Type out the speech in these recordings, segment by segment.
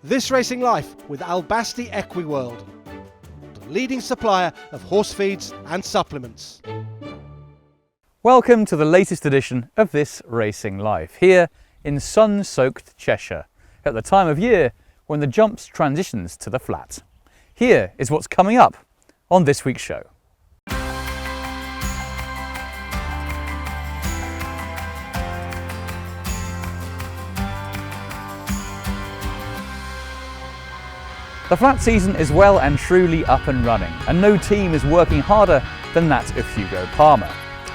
This Racing Life with Albasti Equiworld, the leading supplier of horse feeds and supplements. Welcome to the latest edition of This Racing Life, here in sun-soaked Cheshire, at the time of year when the jumps transitions to the flat. Here is what's coming up on this week's show. The flat season is well and truly up and running, and no team is working harder than that of Hugo Palmer.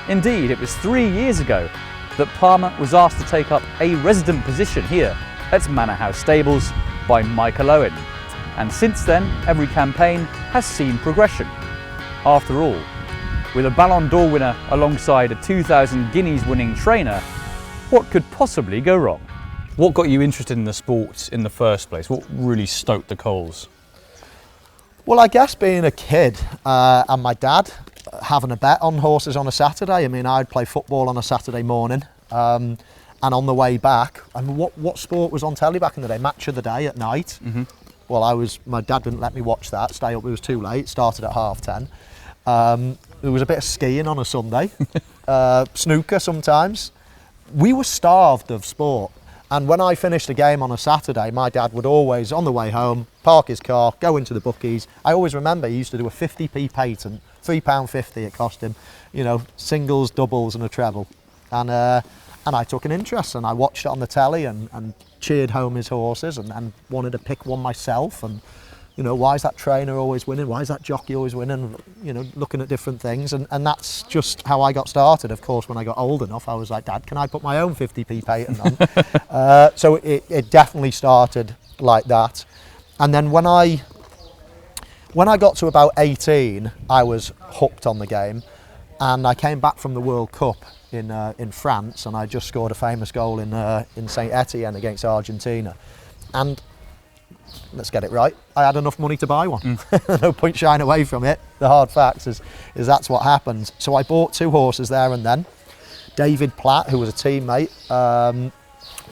Indeed, it was 3 years ago that Palmer was asked to take up a resident position here at Manor House Stables by Michael Owen. And since then, every campaign has seen progression. After all, with a Ballon d'Or winner alongside a 2,000 guineas winning trainer, what could possibly go wrong? What got you interested in the sport in the first place? What really stoked the coals? Well, I guess being a kid and my dad having a bet on horses on a Saturday. I mean, I'd play football on a Saturday morning, and on the way back, I mean, what sport was on telly back in the day? Match of the Day at night. Mm-hmm. Well, my dad didn't let me watch that. Stay up, it was too late. Started at 10:30. There was a bit of skiing on a Sunday, snooker sometimes. We were starved of sport. And when I finished a game on a Saturday, my dad would always, on the way home, park his car, go into the bookies. I always remember he used to do a 50p patent, £3.50 it cost him, you know, singles, doubles and a treble. And I took an interest and I watched it on the telly and cheered home his horses and wanted to pick one myself. And, you know, why is that trainer always winning? Why is that jockey always winning? You know, looking at different things. And that's just how I got started. Of course, when I got old enough, I was like, Dad, can I put my own 50p patent on? So it definitely started like that. And then when I got to about 18, I was hooked on the game. And I came back from the World Cup in France, and I just scored a famous goal in Saint Etienne against Argentina. And let's get it right, I had enough money to buy one. No point shying away from it. The hard facts is that's what happened. So I bought 2 horses there and then. David Platt, who was a teammate,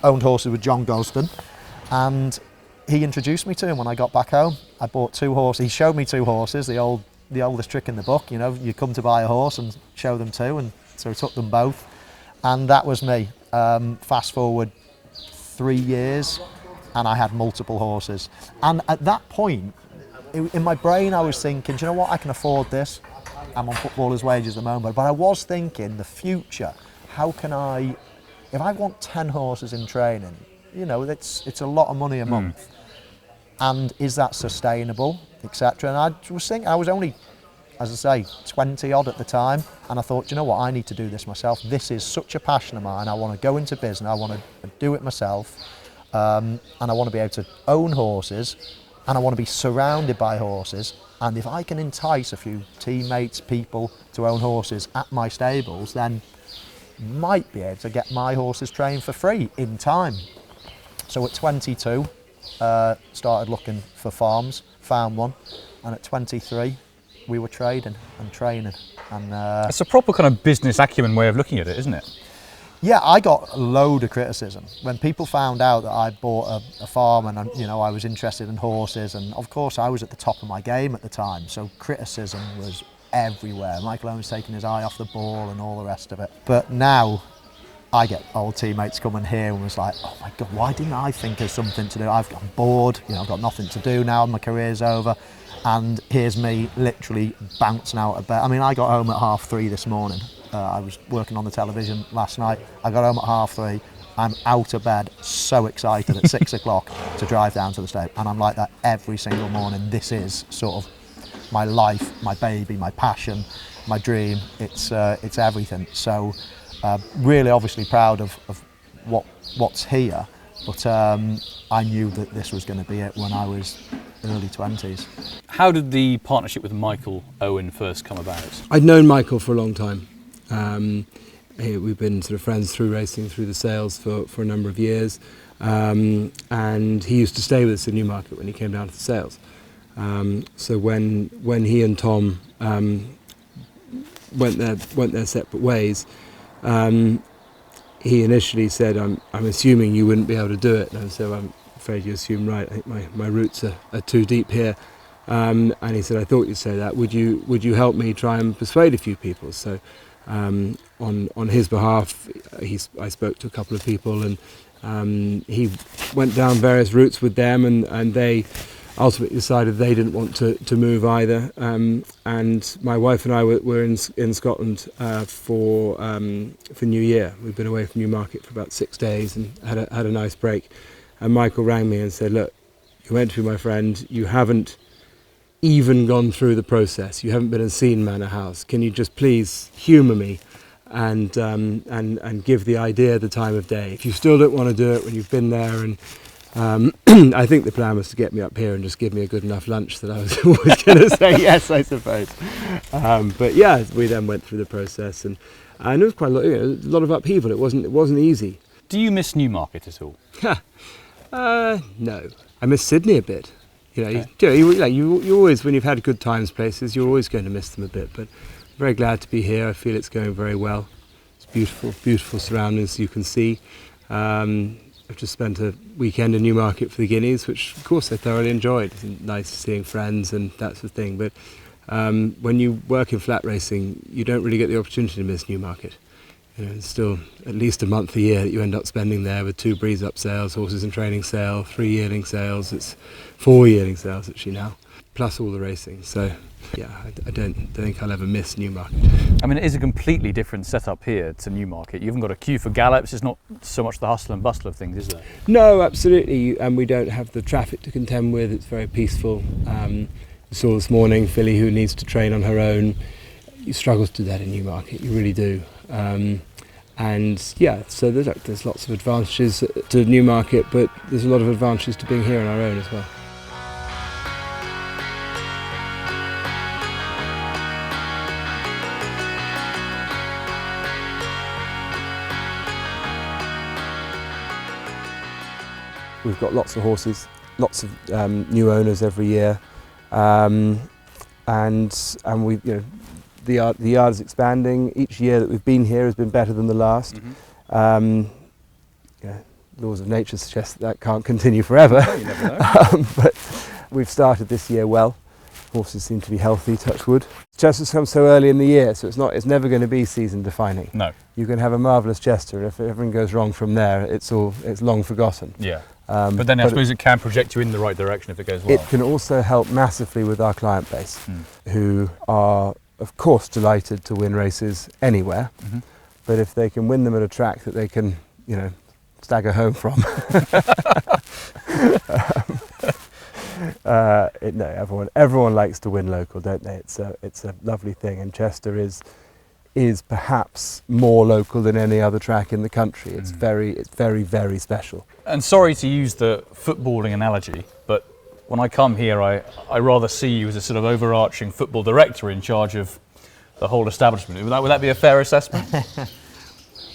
owned horses with John Gosden, and he introduced me to him when I got back home. I bought 2 horses. He showed me 2 horses, the oldest trick in the book. You know, you come to buy a horse and show them 2, and so I took them both, and that was me. Fast forward 3 years, and I had multiple horses. And at that point, in my brain, I was thinking, do you know what, I can afford this. I'm on footballer's wages at the moment, but I was thinking, the future, how can I, if I want 10 horses in training, you know, it's a lot of money a month. And is that sustainable, etc. And I was thinking, I was only, as I say, 20 odd at the time, and I thought, you know what, I need to do this myself. This is such a passion of mine. I want to go into business, I want to do it myself. And I want to be able to own horses, and I want to be surrounded by horses. And if I can entice a few teammates, people to own horses at my stables, then might be able to get my horses trained for free in time. So at 22, started looking for farms, found one, and at 23, we were trading and training. And it's a proper kind of business acumen way of looking at it, isn't it? Yeah, I got a load of criticism when people found out that I bought a farm and, you know, I was interested in horses, and of course I was at the top of my game at the time, so criticism was everywhere. Michael Owen's taking his eye off the ball and all the rest of it. But now I get old teammates coming here and was like, oh my God, why didn't I think of something to do? I'm bored, you know, I've got nothing to do now, my career's over. And here's me literally bouncing out of bed. I mean, I got home at 3:30 this morning. I was working on the television last night. I got home at 3:30. I'm out of bed, so excited at 6 o'clock to drive down to the stable. And I'm like that every single morning. This is sort of my life, my baby, my passion, my dream. It's everything. So really obviously proud of what's here. But I knew that this was going to be it when I was early 20s. How did the partnership with Michael Owen first come about? I'd known Michael for a long time. We've been sort of friends through racing, through the sales for a number of years. And he used to stay with us in Newmarket when he came down to the sales. So when he and Tom went their separate ways, he initially said, I'm assuming you wouldn't be able to do it. And so afraid you assume right. I think my roots are too deep here. And he said, I thought you'd say that. Would you help me try and persuade a few people? So on his behalf, I spoke to a couple of people, and he went down various routes with them, and they ultimately decided they didn't want to move either. And my wife and I were in Scotland for New Year. We've been away from Newmarket for about 6 days and had a nice break. And Michael rang me and said, look, you're meant to be my friend. You haven't even gone through the process. You haven't been and seen Manor House. Can you just please humour me and give the idea the time of day? If you still don't want to do it when you've been there, and I think the plan was to get me up here and just give me a good enough lunch that I was always going to say yes, I suppose. But yeah, we then went through the process, and it was quite a lot of upheaval. It wasn't easy. Do you miss Newmarket at all? No, I miss Sydney a bit. You always, when you've had good times places, you're always going to miss them a bit. But I'm very glad to be here. I feel it's going very well. It's beautiful surroundings you can see. I've just spent a weekend in Newmarket for the Guineas, which of course I thoroughly enjoyed. It's nice seeing friends and that sort of thing. But when you work in flat racing, you don't really get the opportunity to miss Newmarket. It's still at least a month a year that you end up spending there with 2 breeze up sales, horses in training sale, 3 yearling sales. It's 4 yearling sales actually now, plus all the racing. So yeah, I don't think I'll ever miss Newmarket. I mean, it is a completely different setup here to Newmarket. You haven't got a queue for gallops. It's not so much the hustle and bustle of things, is there? No, absolutely. And we don't have the traffic to contend with. It's very peaceful. We saw this morning Philly, who needs to train on her own. You struggle to do that in Newmarket. You really do. And yeah, so there's lots of advantages to Newmarket, but there's a lot of advantages to being here on our own as well. We've got lots of horses, lots of new owners every year, and we, the yard is expanding. Each year that we've been here has been better than the last. Mm-hmm. Laws of nature suggest that can't continue forever. No, you never know. But we've started this year well. Horses seem to be healthy, touch wood. Chester's come so early in the year, so it's never going to be season defining. No. You can have a marvellous Chester, and if everything goes wrong from there, it's long forgotten. Yeah. But then I suppose it can project you in the right direction if it goes well. It can also help massively with our client base, who are, of course, delighted to win races anywhere. Mm-hmm. But if they can win them at a track that they can, stagger home from, everyone likes to win local, don't they? It's a lovely thing, and Chester is perhaps more local than any other track in the country. It's very, very special. And sorry to use the footballing analogy, but when I come here, I rather see you as a sort of overarching football director in charge of the whole establishment. Would that be a fair assessment?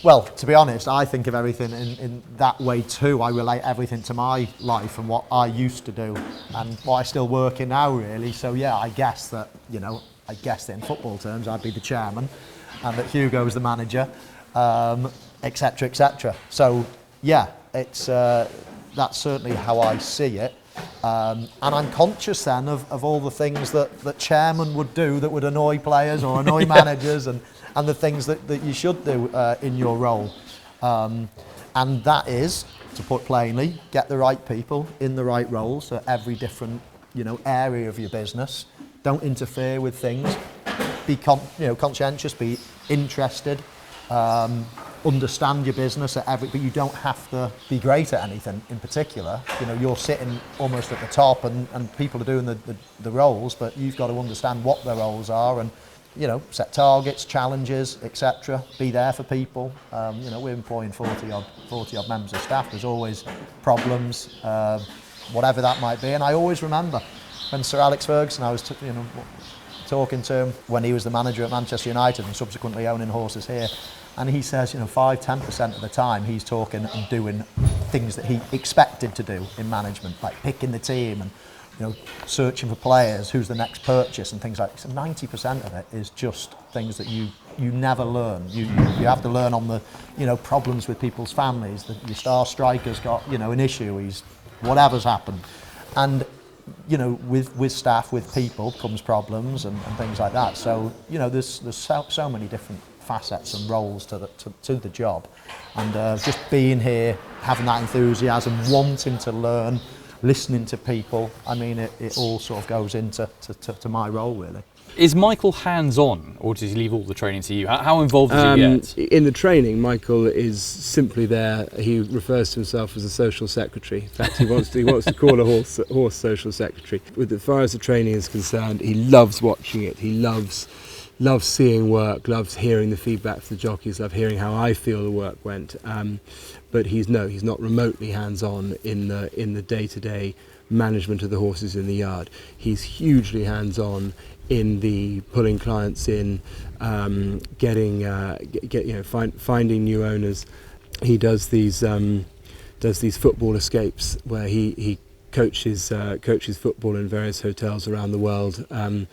Well, to be honest, I think of everything in that way too. I relate everything to my life and what I used to do and what I still work in now, really. So yeah, I guess that in football terms, I'd be the chairman, and that Hugo is the manager, etc., etc. So yeah, it's that's certainly how I see it. And I'm conscious then of all the things that chairman would do that would annoy players or annoy managers, and the things that you should do in your role. And that is, to put plainly, get the right people in the right roles at every different area of your business. Don't interfere with things. Be conscientious, be interested, understand your business but you don't have to be great at anything in particular. You're sitting almost at the top and people are doing the roles, but you've got to understand what their roles are and set targets, challenges, etc. Be there for people. We're employing 40 odd members of staff. There's always problems, whatever that might be, and I always remember when Sir Alex Ferguson, I was talking to him when he was the manager at Manchester United and subsequently owning horses here, and he says 5-10% of the time he's talking and doing things that he expected to do in management, like picking the team and searching for players, who's the next purchase and things like that. So 90% of it is just things that you never learn. You have to learn on the problems with people's families. That your star striker's got an issue. He's whatever's happened. And you know, with staff, with people comes problems and things like that. So you know, there's so many different facets and roles to the job, and just being here, having that enthusiasm, wanting to learn, listening to people. I mean, it all sort of goes into to my role really. Is Michael hands-on, or does he leave all the training to you? How involved does he get? In the training, Michael is simply there. He refers to himself as a social secretary. In fact, he wants to call a horse social secretary. As far as the training is concerned, he loves watching it. He loves seeing work, loves hearing the feedback from the jockeys, loves hearing how I feel the work went. But he's not remotely hands-on in the day-to-day management of the horses in the yard. He's hugely hands-on in the pulling clients in, finding new owners. He does these football escapes where he coaches football in various hotels around the world, and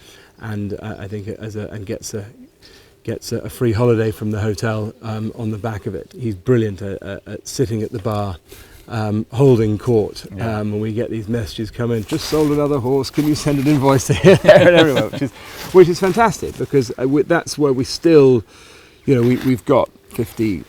I think gets a free holiday from the hotel on the back of it. He's brilliant at sitting at the bar, holding court, when we get these messages come in, just sold another horse, can you send an invoice to here, there and everywhere, which is fantastic, because that's where we still, you know, we've got 57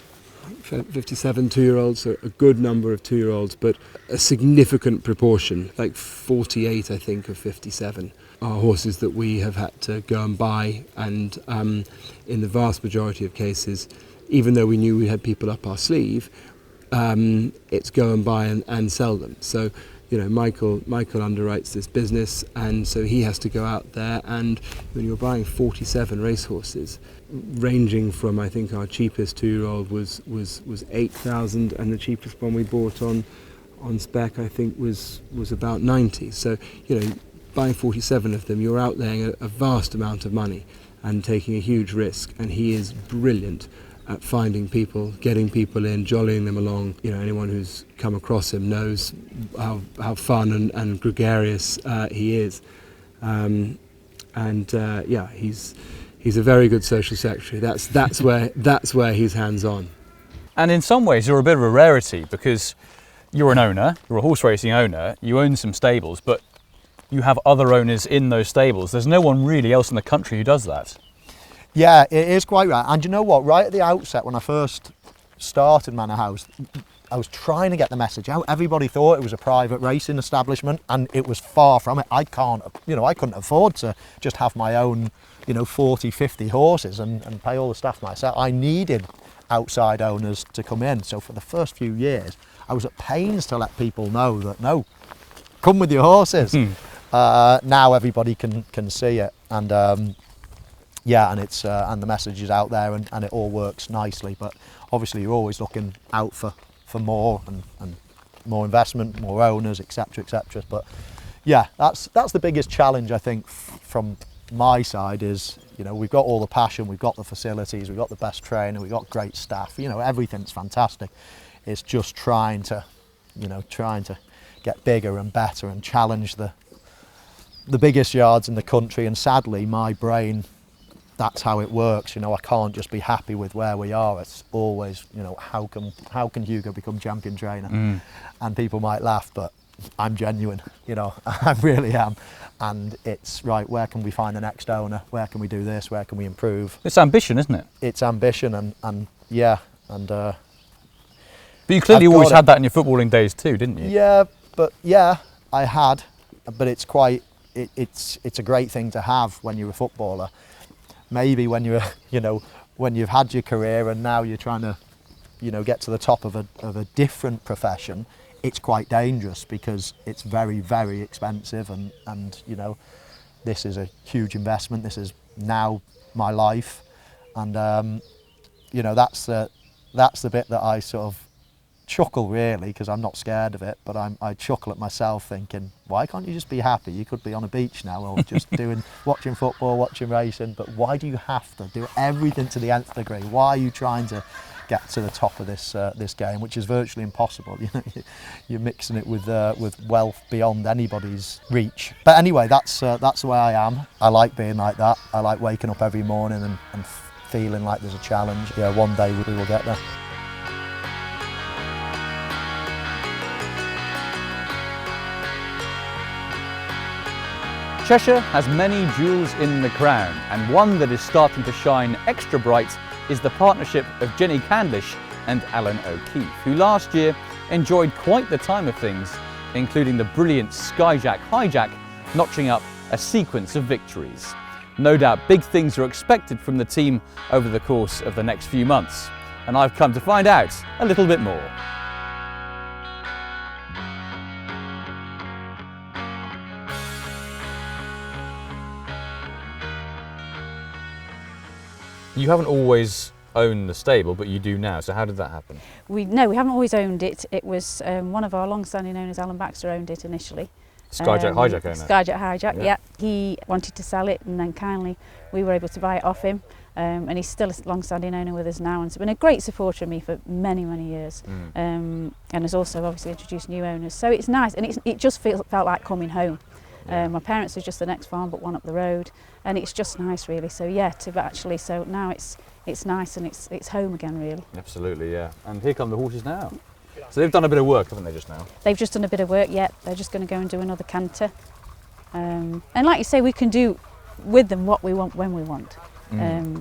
2-year-olds, so a good number of 2-year-olds, but a significant proportion, like 48 I think of 57, are horses that we have had to go and buy, and in the vast majority of cases, even though we knew we had people up our sleeve, it's go and buy and sell them. So, you know, Michael underwrites this business, and so he has to go out there, and when you're buying 47 racehorses, ranging from, I think our cheapest 2-year-old was 8,000, and the cheapest one we bought on spec I think was about 90. So, you know, buying 47 of them, you're out laying a vast amount of money and taking a huge risk, and he is brilliant at finding people, getting people in, jollying them along. You know, anyone who's come across him knows how fun and gregarious he is. He's a very good social secretary. That's where he's hands-on. And in some ways, you're a bit of a rarity, because you're an owner, you're a horse racing owner, you own some stables, but you have other owners in those stables. There's no one really else in the country who does that. Yeah, it is quite right. And you know what? Right at the outset, when I first started Manor House, I was trying to get the message out. Everybody thought it was a private racing establishment, and it was far from it. I couldn't afford to just have my own, 40, 50 horses and pay all the staff myself. I needed outside owners to come in. So for the first few years, I was at pains to let people know that, no, come with your horses. Now everybody can see it. And and it's and the message is out there, and it all works nicely. But obviously you're always looking out for more and more investment, more owners, etc. But yeah, that's the biggest challenge I think from my side is, we've got all the passion, we've got the facilities, we've got the best trainer, we've got great staff, everything's fantastic. It's just trying to get bigger and better and challenge the biggest yards in the country. And sadly, my brain, that's how it works. I can't just be happy with where we are. It's always, how can Hugo become champion trainer? And people might laugh, but I'm genuine. I really am. And it's right. Where can we find the next owner? Where can we do this? Where can we improve? It's ambition, isn't it? It's ambition, and yeah, and. But you clearly always had that in your footballing days too, didn't you? Yeah, I had, but it's quite. It's a great thing to have when you're a footballer. Maybe when you're, when you've had your career and now you're trying to, get to the top of a different profession, it's quite dangerous because it's very, very expensive, and this is a huge investment. This is now my life, and that's the bit that I sort of chuckle really, because I'm not scared of it, but I chuckle at myself thinking, why can't you just be happy? You could be on a beach now, or just watching football, watching racing, but why do you have to do everything to the nth degree? Why are you trying to get to the top of this game, which is virtually impossible? You're mixing it with wealth beyond anybody's reach. But anyway, that's the way I am. I like being like that. I like waking up every morning and feeling like there's a challenge. Yeah, one day we will get there. Cheshire has many jewels in the crown, and one that is starting to shine extra bright is the partnership of Jennie Candlish and Alan O'Keefe, who last year enjoyed quite the time of things, including the brilliant Skyjack Hijack notching up a sequence of victories. No doubt big things are expected from the team over the course of the next few months, and I've come to find out a little bit more. You haven't always owned the stable, but you do now, so how did that happen? No, we haven't always owned it. It was one of our long-standing owners, Alan Baxter, owned it initially. Skyjack Hijack owner? Skyjack Hijack, yeah. He wanted to sell it, and then kindly we were able to buy it off him. And he's still a long-standing owner with us now, and has been a great supporter of me for many, many years. And has also obviously introduced new owners. So it's nice, and it just felt like coming home. My parents are just the next farm, but one up the road, and it's just nice, really. So yeah, so now it's nice and it's home again, really. Absolutely, yeah. And here come the horses now. So they've done a bit of work, haven't they, just now? They've just done a bit of work, yeah. They're just going to go and do another canter. And like you say, we can do with them what we want when we want. And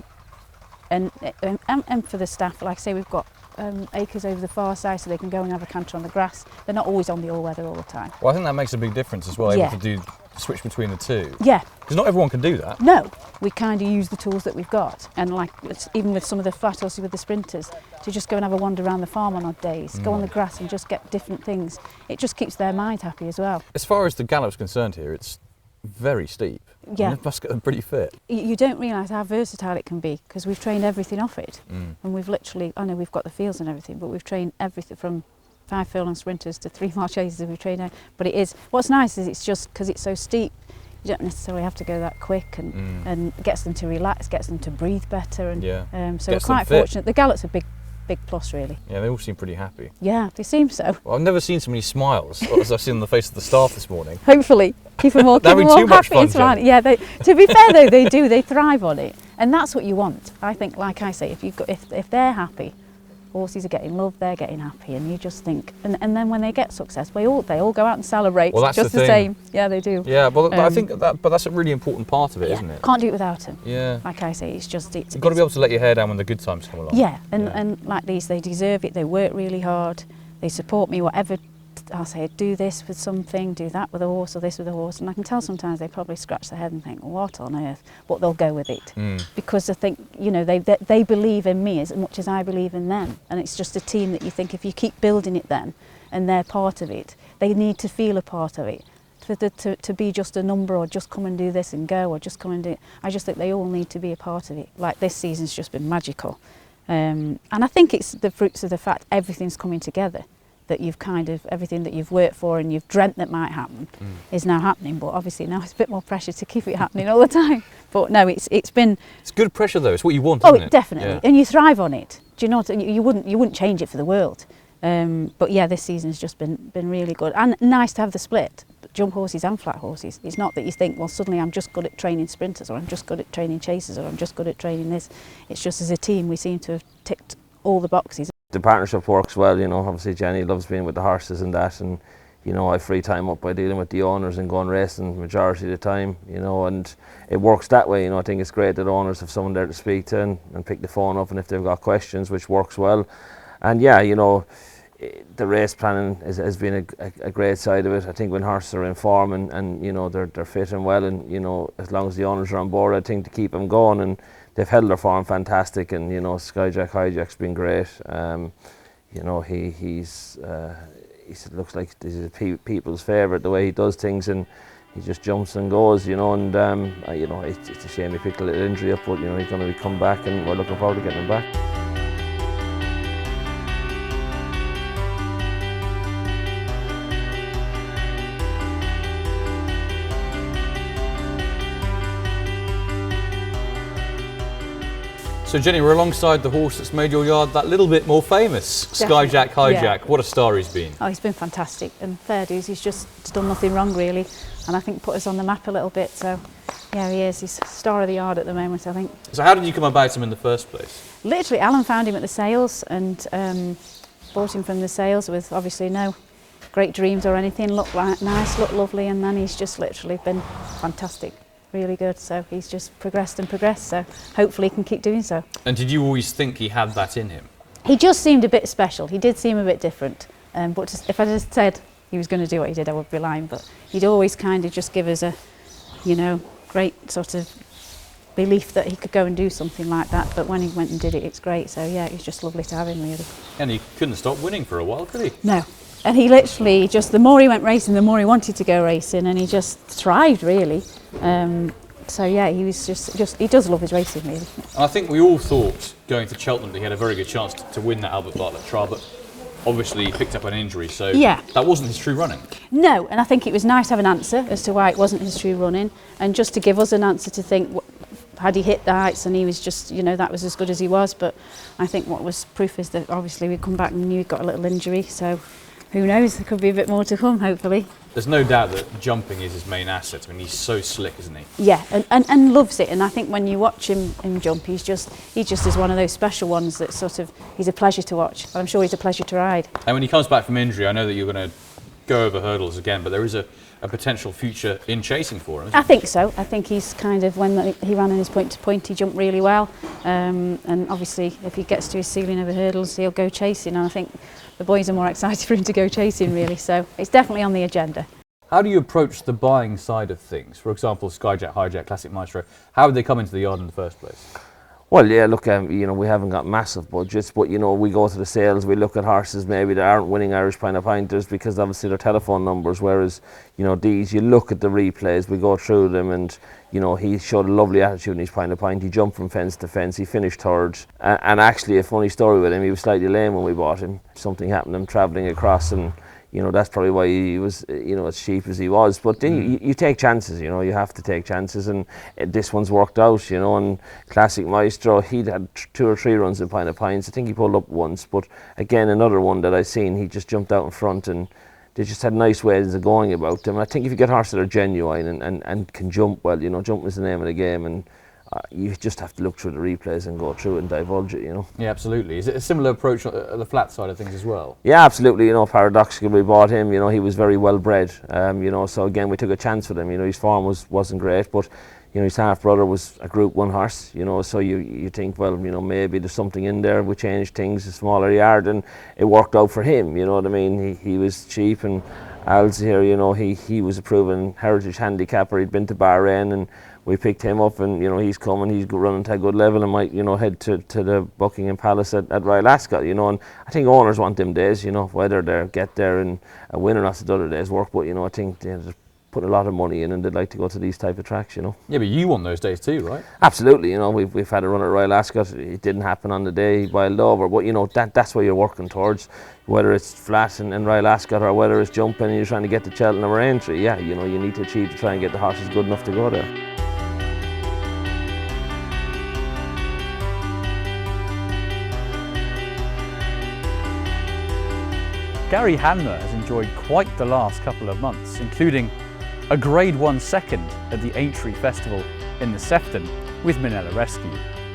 for the staff, like I say, we've got acres over the far side, so they can go and have a canter on the grass. They're not always on the all-weather all the time. Well, I think that makes a big difference as well, able to do switch between the two. Yeah. Because not everyone can do that. No, we kind of use the tools that we've got, and like even with some of the flat horses with the sprinters, to just go and have a wander around the farm on odd days, go on the grass and just get different things. It just keeps their mind happy as well. As far as the gallop's concerned here, it's very steep. Yeah. It must get them pretty fit. You don't realise how versatile it can be, because we've trained everything off it. And we've literally, I know we've got the fields and everything, but we've trained everything from 5 furlong sprinters to 3 mile chases we've trained out. But it is, what's nice is it's just, because it's so steep, you don't necessarily have to go that quick, and gets them to relax, gets them to breathe better. And so we're quite fortunate. The gallop's a big plus, really. Yeah, they all seem pretty happy. Yeah, they seem so. Well, I've never seen so many smiles as I've seen on the face of the staff this morning. Hopefully, keep them all, They're having too much fun, Jen. Yeah, to be fair though, they thrive on it, and that's what you want. I think, like I say, if they're happy, horses are getting love, they're getting happy, and you just think, and then when they get success, they all go out and celebrate. Well, that's just the the thing. same. Yeah, they do. Yeah, but I think that's a really important part of it, isn't it? Can't do it without them. Yeah. Like I say, it's you've got to be able to let your hair down when the good times come along. Yeah, and like these, they deserve it. They work really hard. They support me, whatever I'll say, do this with something, do that with a horse, or this with a horse, and I can tell sometimes they probably scratch their head and think, what on earth, but they'll go with it. Because I think, you know, they believe in me as much as I believe in them, and it's just a team that you think, if you keep building it then, and they're part of it, they need to feel a part of it. To be just a number, or just come and do this and go, or just come and do it. I just think they all need to be a part of it. Like, this season's just been magical, and I think it's the fruits of the fact everything's coming together, that you've kind of, everything that you've worked for and you've dreamt that might happen is now happening. But obviously now it's a bit more pressure to keep it happening all the time. But no, it's been... It's good pressure though, it's what you want, isn't it? Definitely, yeah. And you thrive on it. Do you know what, you wouldn't change it for the world. But yeah, this season's just been really good. And nice to have the split, jump horses and flat horses. It's not that you think, well, suddenly I'm just good at training sprinters, or I'm just good at training chasers, or I'm just good at training this. It's just, as a team, we seem to have ticked all the boxes. The partnership works well, you know. Obviously Jennie loves being with the horses and that, and you know, I free time up by dealing with the owners and going racing majority of the time, you know, and it works that way, you know. I think it's great that owners have someone there to speak to and pick the phone up, and if they've got questions, which works well. And yeah, you know, the race planning has been a great side of it. I think when horses are in form and you know, they're fit and well, and you know, as long as the owners are on board, I think to keep them going, and they've held their form fantastic. And you know, Skyjack Hijack's been great. You know, he looks like this is people's favourite, the way he does things, and he just jumps and goes, you know. And you know, it's a shame he picked a little injury up, but you know, he's going to come back, and we're looking forward to getting him back. So Jennie, we're alongside the horse that's made your yard that little bit more famous, Skyjack Hijack. Yeah. What a star he's been. Oh, he's been fantastic, and fair dues, he's just done nothing wrong really, and I think put us on the map a little bit. So yeah, he is. He's star of the yard at the moment, I think. So how did you come about him in the first place? Literally, Alan found him at the sales and bought him from the sales with obviously no great dreams or anything, look like nice, look lovely, and then he's just literally been fantastic, really good. So he's just progressed and progressed, so hopefully he can keep doing so. And did you always think he had that in him? He just seemed a bit special. He did seem a bit different. But if I just said he was going to do what he did, I would be lying. But he'd always kind of just give us a, great sort of belief that he could go and do something like that. But when he went and did it, it's great. So yeah, it was just lovely to have him, really. And he couldn't stop winning for a while, could he? No. And he literally just, the more he went racing, the more he wanted to go racing, and he just thrived, really. So yeah, he was just he does love his racing, really. And I think we all thought going to Cheltenham that he had a very good chance to win that Albert Bartlett trial, but obviously he picked up an injury, so yeah, that wasn't his true running. No, and I think it was nice to have an answer as to why it wasn't his true running, and just to give us an answer to think, had he hit the heights, and he was just, that was as good as he was. But I think what was proof is that obviously we'd come back and knew he'd got a little injury, so who knows, there could be a bit more to come, hopefully. There's no doubt that jumping is his main asset. I mean, he's so slick, isn't he? Yeah, and loves it. And I think when you watch him jump, he just is one of those special ones that sort of, he's a pleasure to watch. I'm sure he's a pleasure to ride. And when he comes back from injury, I know that you're going to go over hurdles again, but there is a potential future in chasing for him, isn't I think so. I think he's kind of, when he ran in his point-to-point, he jumped really well. And obviously, if he gets to his ceiling over hurdles, he'll go chasing. And I think the boys are more excited for him to go chasing, really. So it's definitely on the agenda. How do you approach the buying side of things? For example, Skyjack, Hijack, Classic Maestro. How would they come into the yard in the first place? Well, yeah, look, we haven't got massive budgets, but, we go to the sales, we look at horses maybe that aren't winning Irish Pint of Pinters because obviously they're telephone numbers, whereas, these, you look at the replays, we go through them, and, he showed a lovely attitude in his Pint of Pint. He jumped from fence to fence, he finished third, and actually a funny story with him, he was slightly lame when we bought him. Something happened to him travelling across, and that's probably why he was, as cheap as he was. But then you take chances, you have to take chances, and this one's worked out, and Classic Maestro, he'd had 2 or 3 runs in Pint of Pints. I think he pulled up once, but again, another one that I seen, he just jumped out in front, and they just had nice ways of going about them. And I think if you get horses that are genuine and can jump well, jumping is the name of the game, and you just have to look through the replays and go through it and divulge it, Yeah, absolutely. Is it a similar approach on the flat side of things as well? Yeah, absolutely. Paradoxically, we bought him. He was very well bred. So again, we took a chance with him. His form wasn't great, but his half brother was a Group 1 horse. So you think, well, maybe there's something in there. We changed things, a smaller yard, and it worked out for him. You know what I mean? He was cheap, and Al's here. He was a proven heritage handicapper. He'd been to Bahrain, and we picked him up, and he's coming, he's running to a good level, and might head to the Buckingham Palace at Royal Ascot, and I think owners want them days, whether they get there and win or not, the other day's work, but I think they're put a lot of money in, and they'd like to go to these type of tracks, Yeah, but you want those days too, right? Absolutely, we've had a run at Royal Ascot. It didn't happen on the day he boiled over, but that's what you're working towards, whether it's flat and Royal Ascot, or whether it's jumping and you're trying to get to Cheltenham or Aintree. Yeah, you need to achieve to try and get the horses good enough to go there. Gary Hanmer has enjoyed quite the last couple of months, including a Grade 1 second at the Aintree Festival in the Sefton with Minella Rescue.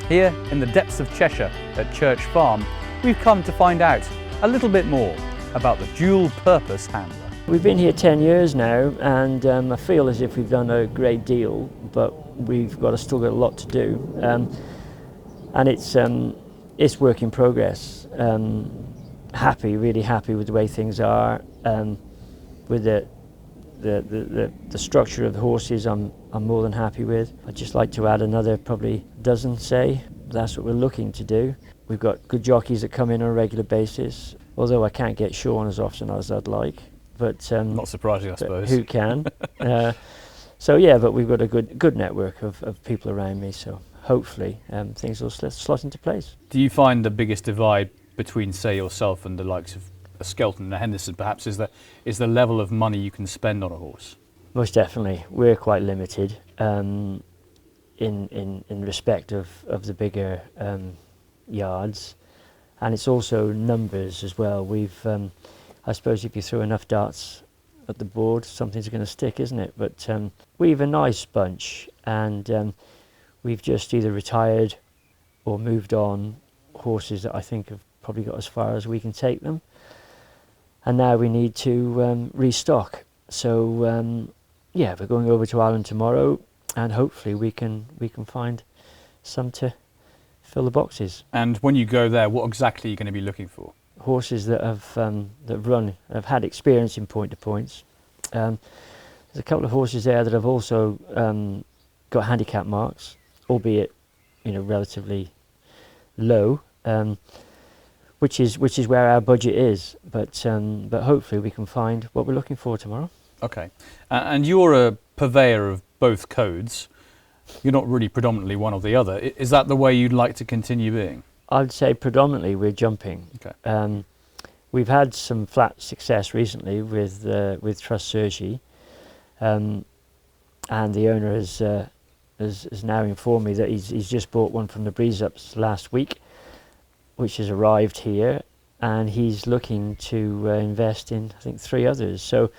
Here in the depths of Cheshire at Church Farm, we've come to find out a little bit more about the dual-purpose handler. We've been here 10 years now, and I feel as if we've done a great deal, but we've still got a lot to do, and it's work in progress. Really happy with the way things are, with the structure of the horses. I'm more than happy with. I'd just like to add another probably dozen, say. That's what we're looking to do. We've got good jockeys that come in on a regular basis, although I can't get Sean as often as I'd like. But not surprising, I suppose. Who can? So yeah, but we've got a good network of people around me. So hopefully things will slot into place. Do you find the biggest divide between, say, yourself and the likes of a Skelton and a Henderson, perhaps, is the level of money you can spend on a horse? Most definitely. We're quite limited in respect of the bigger yards, and it's also numbers as well. We've, I suppose, if you throw enough darts at the board, something's going to stick, isn't it? But we've a nice bunch, and we've just either retired or moved on horses that I think have probably got as far as we can take them. and now we need to restock. So yeah, we're going over to Ireland tomorrow, and hopefully we can find some to fill the boxes. And when you go there, what exactly are you going to be looking for? Horses that have had experience in point to points. There's a couple of horses there that have also got handicap marks, albeit relatively low, which is where our budget is. But hopefully we can find what we're looking for tomorrow. Okay, and you're a purveyor of both codes. You're not really predominantly one or the other. Is that the way you'd like to continue being? I'd say predominantly we're jumping. Okay. We've had some flat success recently with Trust Sergi, and the owner has now informed me that he's just bought one from the Breeze Ups last week, which has arrived here, and he's looking to invest in, I think, 3 others. So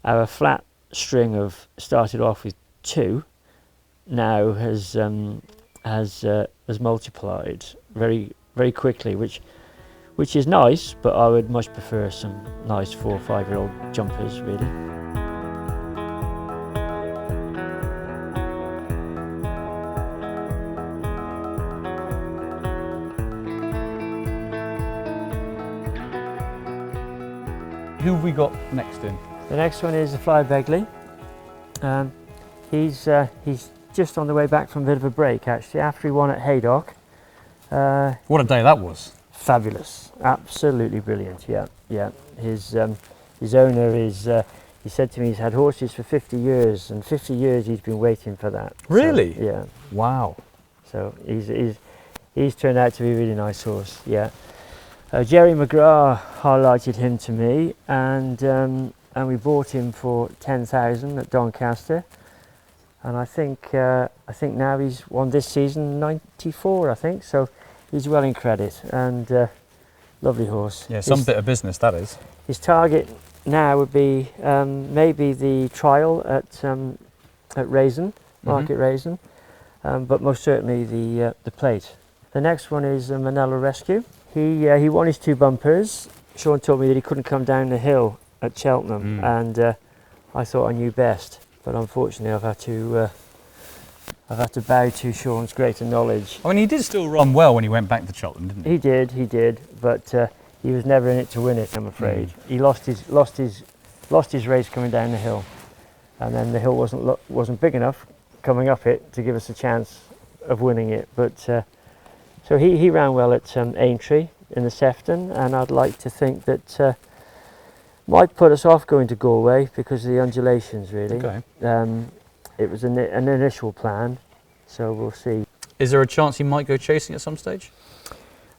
our flat string of started off with 2, now has multiplied very, very quickly, which is nice, but I would much prefer some nice 4 or 5-year-old jumpers, really. Who have we got next in? The next one is the Flyer Begley. He's just on the way back from a bit of a break, actually, after he won at Haydock. What a day that was. Fabulous, absolutely brilliant. Yeah. His owner is. He said to me he's had horses for 50 years, and 50 years he's been waiting for that. Really? So, yeah. Wow. So he's turned out to be a really nice horse. Yeah. Jerry McGrath highlighted him to me, and we bought him for 10,000 at Doncaster, and I think now he's won this season 94, I think. So he's well in credit, and lovely horse. Yeah, some bit of business that is. His target now would be maybe the trial at Raisin, Market Raisin, but most certainly the plate. The next one is Minella Rescue. He won his 2 bumpers. Sean told me that he couldn't come down the hill at Cheltenham, and I thought I knew best, but unfortunately I've had to bow to Sean's greater knowledge. I mean, he did still run well when he went back to Cheltenham, didn't he? He did, but he was never in it to win it, I'm afraid. He lost his race coming down the hill, and then the hill wasn't big enough coming up it to give us a chance of winning it. But so he ran well at Aintree in the Sefton, and I'd like to think that might put us off going to Galway because of the undulations, really. Okay. It was an initial plan, so we'll see. Is there a chance he might go chasing at some stage?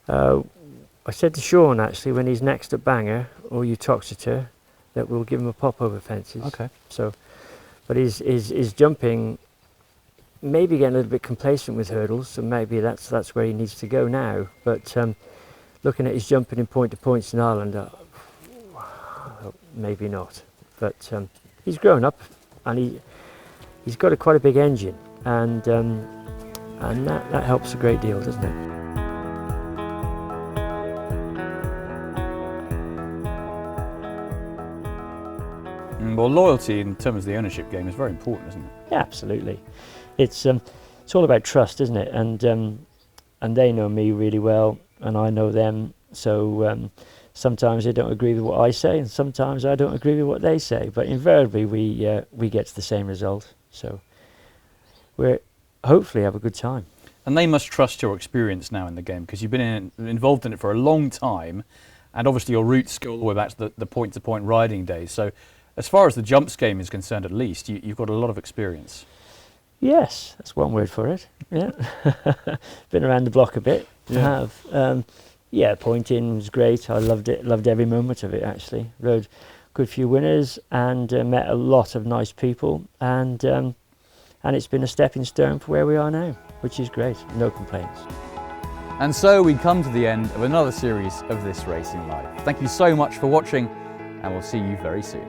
I said to Sean, actually, when he's next at Bangor or Uttoxeter, that we'll give him a pop over fences. Okay. So, but he's jumping, maybe getting a little bit complacent with hurdles, so maybe that's where he needs to go now. But looking at his jumping in point to points in Ireland, maybe not. But he's grown up, and he's got quite a big engine, and that helps a great deal, doesn't it? Well, loyalty in terms of the ownership game is very important, isn't it? Yeah, absolutely. It's all about trust, isn't it? And they know me really well, and I know them. So sometimes they don't agree with what I say, and sometimes I don't agree with what they say. But invariably, we get to the same result. So we're hopefully have a good time. And they must trust your experience now in the game, because you've been involved in it for a long time, and obviously your roots go all the way back to the point-to-point riding days. So as far as the jumps game is concerned, at least, you've got a lot of experience. Yes, that's one word for it. Yeah, been around the block a bit. Yeah. I have. Yeah, pointing was great. I loved it. Loved every moment of it. Actually, rode a good few winners and met a lot of nice people, and it's been a stepping stone for where we are now, which is great. No complaints. And so we come to the end of another series of This Racing Live. Thank you so much for watching, and we'll see you very soon.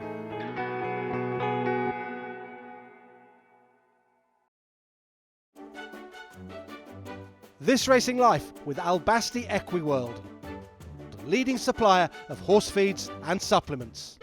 This Racing Life with Albasti Equiworld. leading supplier of horse feeds and supplements.